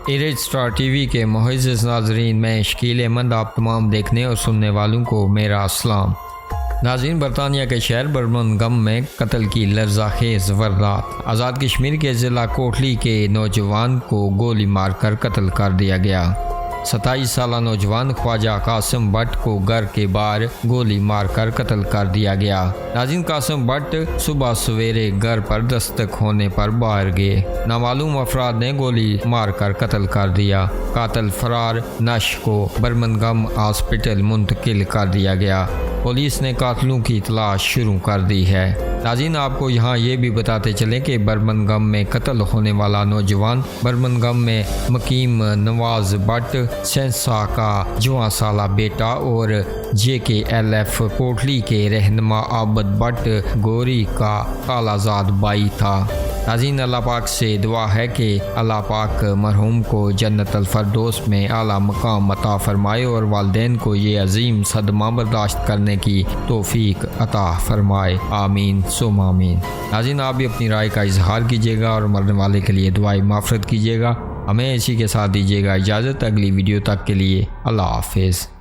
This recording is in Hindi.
इरेज स्टार टीवी के मुअज़्ज़ज़ नाज़रीन, मैं शकील अहमद आप तमाम देखने और सुनने वालों को मेरा अस्सलाम। नाज़रीन, बरतानिया के शहर बर्मिंघम में कत्ल की लर्ज़ाखेज़ वारदात। आज़ाद कश्मीर के ज़िला कोटली के नौजवान को गोली मारकर कत्ल कर दिया गया। 27 साला नौजवान ख्वाजा कासिम भट्ट को घर के बाहर गोली मारकर कत्ल कर दिया गया। नाज़रीन, कासिम भट्ट सुबह सवेरे घर पर दस्तक होने पर बाहर गए। नामालूम अफराद ने गोली मारकर कत्ल कर दिया। कातिल फरार नश को बर्मिंघम हॉस्पिटल मुंतकिल कर दिया गया। पुलिस ने कातिलों की तलाश शुरू कर दी है। नाज़रीन, आपको यहाँ ये भी बताते चलें कि बर्मिंघम में कत्ल होने वाला नौजवान बर्मिंघम में मकीम नवाज भट्ट सेंसा का 14 साला बेटा और JKLF कोटली के रहनुमा आबद भट्ट गोरी का कालाजाद भाई था। नाज़रीन, अल्लाह पाक से दुआ है कि अल्लाह पाक मरहूम को जन्नत अल फरदौस में आला मकाम अता फरमाए और वालिदैन को ये अजीम सदमा बर्दाश्त करने की तौफीक अता फरमाए। आमीन सुम आमीन। नाज़रीन, आप भी अपनी राय का इजहार कीजिएगा और मरने वाले के लिए दुआई माफ़रत कीजिएगा। हमें इसी के साथ दीजिएगा इजाज़त। अगली वीडियो तक के लिए अल्लाह हाफिज़।